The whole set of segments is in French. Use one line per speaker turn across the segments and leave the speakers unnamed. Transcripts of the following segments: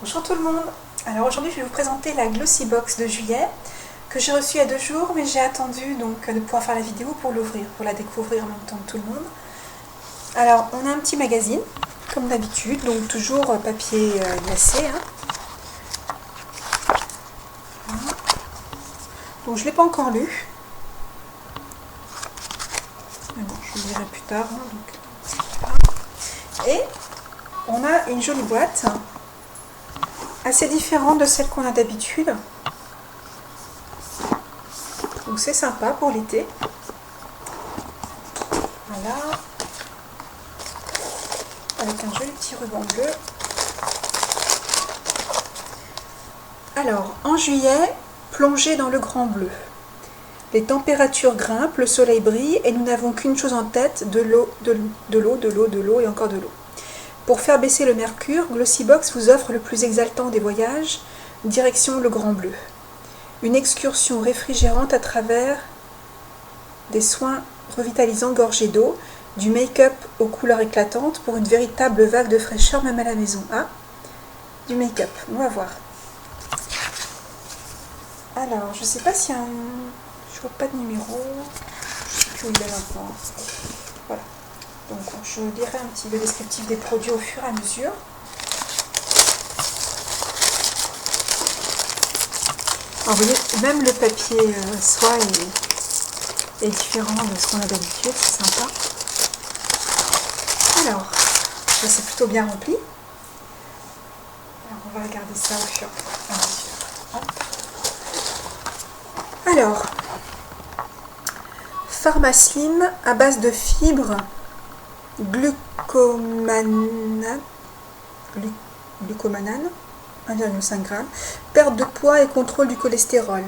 Bonjour tout le monde. Alors aujourd'hui je vais vous présenter la Glossy Box de juillet que j'ai reçue il y a 2 jours, mais j'ai attendu donc de pouvoir faire la vidéo pour l'ouvrir, pour la découvrir en même temps que tout le monde. Alors on a un petit magazine comme d'habitude, donc toujours papier glacé. Voilà. Donc je ne l'ai pas encore lu. Mais bon, je le lirai plus tard. Et on a une jolie boîte assez différente de celle qu'on a d'habitude. Donc c'est sympa pour l'été. Voilà. Avec un joli petit ruban bleu. Alors, en juillet, plongez dans le grand bleu. Les températures grimpent, le soleil brille et nous n'avons qu'une chose en tête, de l'eau, de l'eau, de l'eau, de l'eau et encore de l'eau. Pour faire baisser le mercure, Glossy Box vous offre le plus exaltant des voyages, direction le Grand Bleu. Une excursion réfrigérante à travers des soins revitalisants gorgés d'eau, du make-up aux couleurs éclatantes pour une véritable vague de fraîcheur même à la maison. Ah, du make-up, on va voir. Alors, je sais pas s'il y a un... Je vois pas de numéro. Je sais plus où il est maintenant. Voilà. Donc je lirai un petit peu le descriptif des produits au fur et à mesure. Alors vous voyez, même le papier soie est différent de ce qu'on a d'habitude, c'est sympa. Alors, ça c'est plutôt bien rempli. Alors on va regarder ça au fur et à mesure. Hop. Alors, Pharmaslim à base de fibres glucomanane, 1,5 g, perte de poids et contrôle du cholestérol.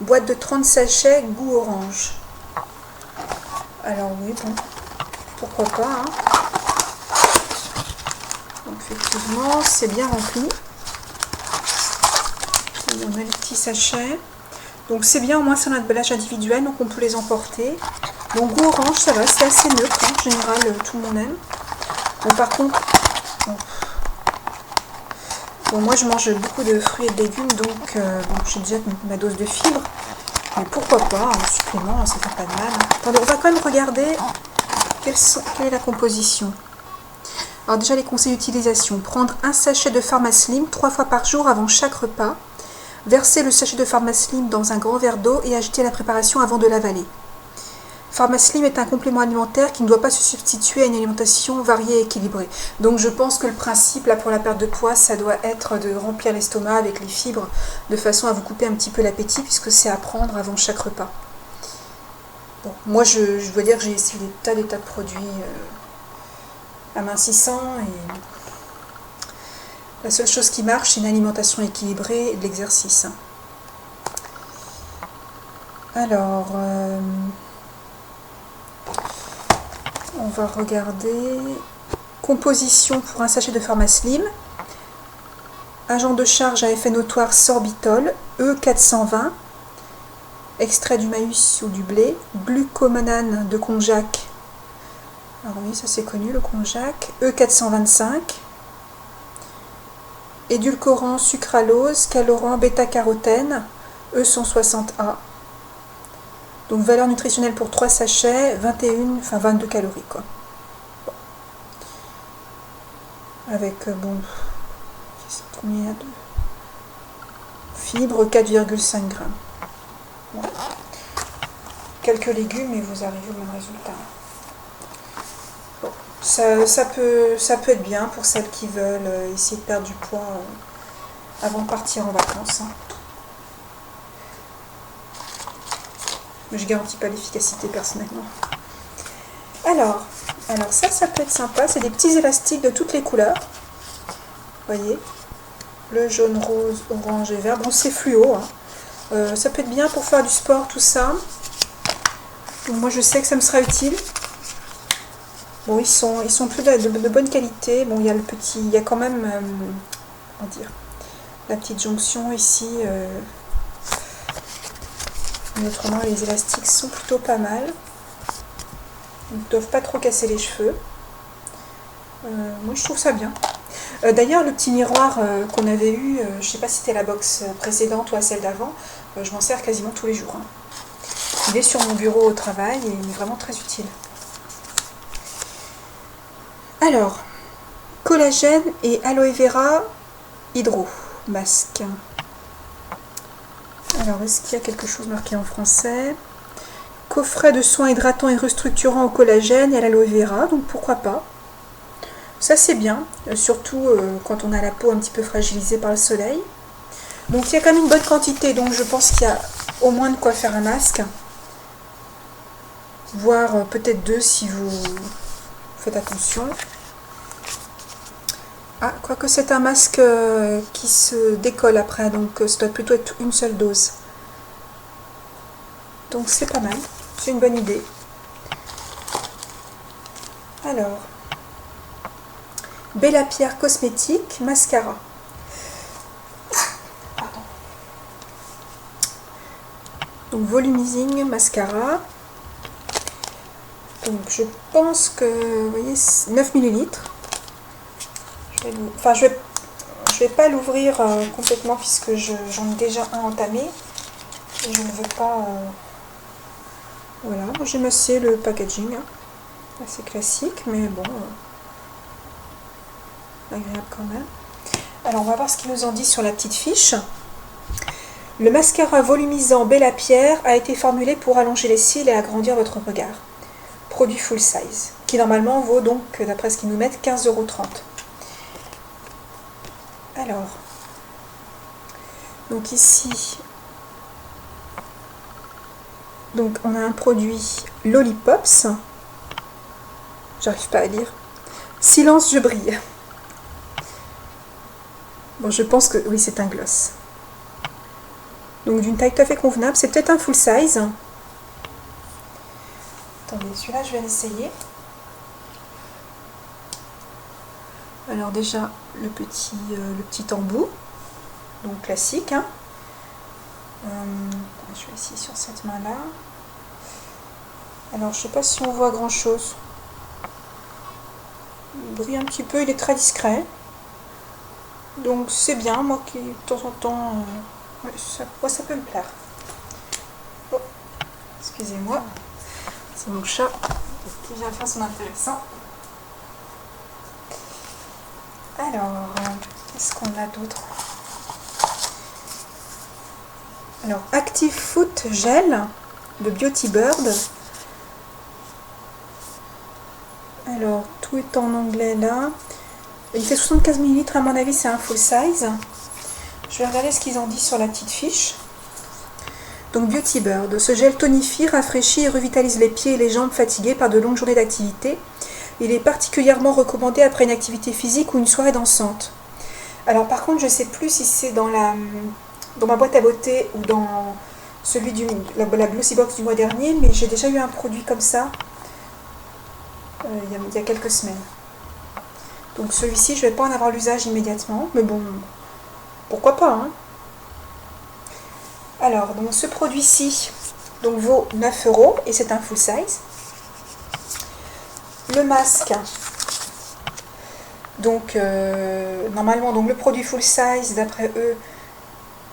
Boîte de 30 sachets, goût orange. Alors oui, bon, pourquoi pas. Hein. Donc effectivement, c'est bien rempli. Et on a les petits sachets. Donc c'est bien, au moins c'est un emballage individuel, donc on peut les emporter. Donc goût orange, ça va, c'est assez neutre, hein. En général tout le monde aime. Bon, par contre, bon, moi je mange beaucoup de fruits et de légumes, donc bon, j'ai déjà ma dose de fibres. Mais pourquoi pas, un supplément, ça fait pas de mal. Attendez, on va quand même regarder quelle est la composition. Alors déjà les conseils d'utilisation. Prendre un sachet de Pharmaslim 3 fois par jour avant chaque repas. Verser le sachet de Pharmaslim dans un grand verre d'eau et agiter la préparation avant de l'avaler. Pharmaslim est un complément alimentaire qui ne doit pas se substituer à une alimentation variée et équilibrée. Donc je pense que le principe là pour la perte de poids, ça doit être de remplir l'estomac avec les fibres de façon à vous couper un petit peu l'appétit puisque c'est à prendre avant chaque repas. Bon, moi je dois dire que j'ai essayé des tas de produits amincissants et la seule chose qui marche c'est une alimentation équilibrée et de l'exercice. Alors... on va regarder composition pour un sachet de Pharmaslim. Agent de charge à effet notoire sorbitol E420, extrait du maïs ou du blé, glucomanane de konjac. Alors oui, ça c'est connu le konjac. E425, édulcorant sucralose, calorant bêta-carotène E160A. Donc valeur nutritionnelle pour 3 sachets, 22 calories quoi. Bon. Avec bon, combien il y a de fibres, 4,5 g. Bon. Quelques légumes et vous arrivez au même résultat. Bon. Ça peut être bien pour celles qui veulent essayer de perdre du poids avant de partir en vacances. Hein. Mais je ne garantis pas l'efficacité personnellement. Alors ça peut être sympa. C'est des petits élastiques de toutes les couleurs. Vous voyez, le jaune, rose, orange et vert. Bon, c'est fluo. Hein. Ça peut être bien pour faire du sport, tout ça. Donc, moi, je sais que ça me sera utile. Bon, ils sont plus de bonne qualité. Bon, il y a quand même, comment dire, la petite jonction ici. Mais autrement, les élastiques sont plutôt pas mal. Ils ne doivent pas trop casser les cheveux. Moi, je trouve ça bien. D'ailleurs, le petit miroir qu'on avait eu, je sais pas si c'était la box précédente ou à celle d'avant, je m'en sers quasiment tous les jours. Hein. Il est sur mon bureau au travail et il est vraiment très utile. Alors, collagène et aloe vera hydro masque. Alors, est-ce qu'il y a quelque chose marqué en français? Coffret de soins hydratants et restructurants au collagène et à l'aloe vera, donc pourquoi pas. Ça c'est bien, surtout quand on a la peau un petit peu fragilisée par le soleil. Donc il y a quand même une bonne quantité, donc je pense qu'il y a au moins de quoi faire un masque. Voire peut-être 2 si vous faites attention. Ah, quoique c'est un masque qui se décolle après, donc ça doit plutôt être une seule dose. Donc c'est pas mal, c'est une bonne idée. Alors, Bella Pierre Cosmétique, mascara. Pardon. Donc volumising mascara. Donc je pense que, vous voyez, 9 ml. Je vais pas l'ouvrir complètement puisque j'en ai déjà un entamé. Et je ne veux pas... Voilà, moi j'aime assez le packaging. Hein. Assez classique, mais bon... agréable quand même. Alors on va voir ce qu'il nous en dit sur la petite fiche. Le mascara volumisant Bella Pierre a été formulé pour allonger les cils et agrandir votre regard. Produit full size, qui normalement vaut donc, d'après ce qu'ils nous mettent, 15,30 €. Alors, donc ici, donc on a un produit Lollipops. J'arrive pas à lire. Silence, je brille. Bon, je pense que oui, c'est un gloss. Donc d'une taille tout à fait convenable. C'est peut-être un full size. Attendez, celui-là, je vais l'essayer. Alors déjà, le petit embout. Donc classique. Hein. Je vais essayer sur cette main-là. Alors, je sais pas si on voit grand-chose. Il brille un petit peu, il est très discret. Donc c'est bien, moi qui de temps en temps, ouais, ça peut me plaire. Oh, excusez-moi, c'est mon chat qui vient faire son intéressant. Alors, qu'est-ce qu'on a d'autre? Alors, Active Foot Gel de Beauty Bird. Alors, tout est en anglais là. Il fait 75 ml, à mon avis, c'est un full size. Je vais regarder ce qu'ils en disent sur la petite fiche. Donc, Beauty Bird. Ce gel tonifie, rafraîchit et revitalise les pieds et les jambes fatigués par de longues journées d'activité. Il est particulièrement recommandé après une activité physique ou une soirée dansante. Alors, par contre, je ne sais plus si c'est dans ma boîte à beauté ou dans celui la Glossy Box du mois dernier, mais j'ai déjà eu un produit comme ça il y a quelques semaines. Donc celui-ci, je ne vais pas en avoir l'usage immédiatement, mais bon, pourquoi pas. Hein. Alors, donc ce produit-ci vaut 9 € et c'est un full size. Le masque, donc normalement, donc le produit full size, d'après eux,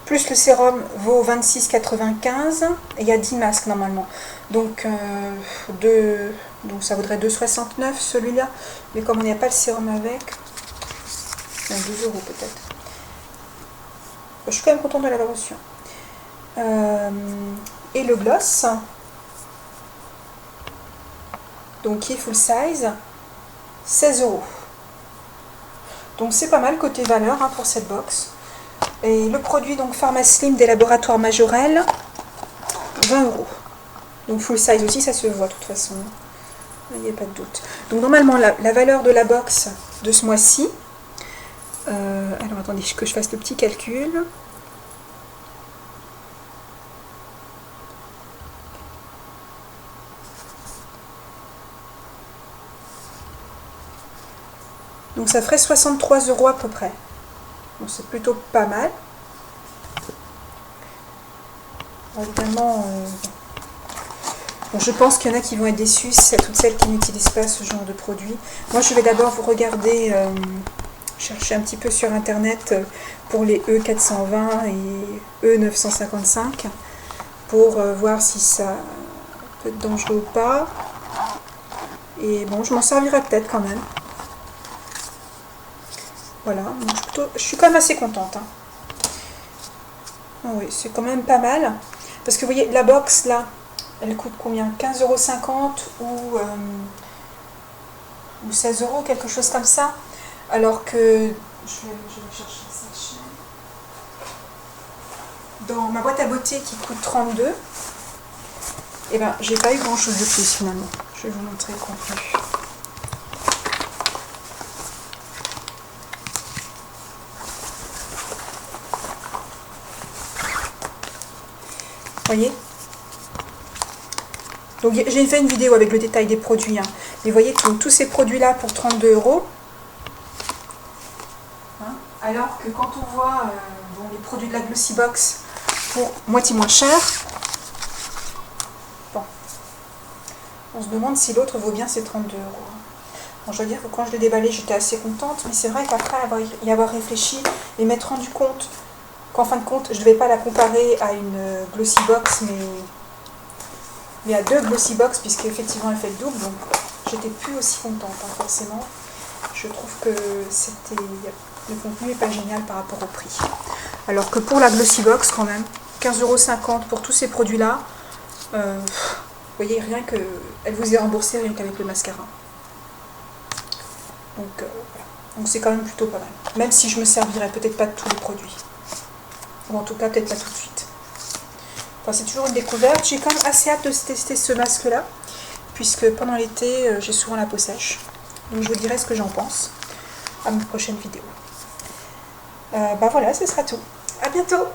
plus le sérum vaut 26,95 € et il y a 10 masques normalement. Donc, donc ça vaudrait 2,69 € celui-là, mais comme on n'y a pas le sérum avec, 2 € peut-être. Je suis quand même contente de l'avoir reçu. Et le gloss, donc qui est full size, 16 €. Donc c'est pas mal côté valeur hein, pour cette box. Et le produit donc Pharmaslim des laboratoires Majorel, 20 €. Donc full size aussi, ça se voit de toute façon. Il n'y a pas de doute. Donc normalement la valeur de la box de ce mois-ci, alors attendez que je fasse le petit calcul. Donc ça ferait 63 € à peu près. Donc c'est plutôt pas mal. Évidemment, bon, je pense qu'il y en a qui vont être déçus, c'est toutes celles qui n'utilisent pas ce genre de produit. Moi je vais d'abord vous regarder cherché un petit peu sur internet pour les E420 et E955 pour voir si ça peut être dangereux ou pas. Et bon, je m'en servirai peut-être quand même. Voilà, donc je suis quand même assez contente. Hein. Oh oui, c'est quand même pas mal. Parce que vous voyez, la box là, elle coûte combien? 15,50 € ou 16 €, quelque chose comme ça. Alors que, je vais chercher ça. Dans ma boîte à beauté qui coûte 32, et ben j'ai pas eu grand chose de plus finalement. Je vais vous montrer le contenu. Voyez, donc j'ai fait une vidéo avec le détail des produits. Hein. Mais vous voyez, tous ces produits-là pour 32 €. Hein, alors que quand on voit bon, les produits de la Glossybox pour moitié moins cher, bon, on se demande si l'autre vaut bien ces 32 €. Bon, je dois dire que quand je l'ai déballé, j'étais assez contente. Mais c'est vrai qu'après y avoir réfléchi et m'être rendu compte qu'en fin de compte, je ne devais pas la comparer à une Glossybox, mais à deux Glossybox, puisqu'effectivement elle fait le double, donc j'étais plus aussi contente, hein, forcément. Je trouve que le contenu n'est pas génial par rapport au prix. Alors que pour la Glossybox, quand même, 15,50 € pour tous ces produits-là, vous voyez, rien que, elle vous est remboursée rien qu'avec le mascara. Donc voilà. Donc c'est quand même plutôt pas mal. Même si je me servirais peut-être pas de tous les produits. Ou en tout cas, peut-être pas tout de suite. Enfin, c'est toujours une découverte. J'ai quand même assez hâte de tester ce masque-là, puisque pendant l'été, j'ai souvent la peau sèche. Donc je vous dirai ce que j'en pense à ma prochaine vidéo. Bah voilà, ce sera tout. À bientôt!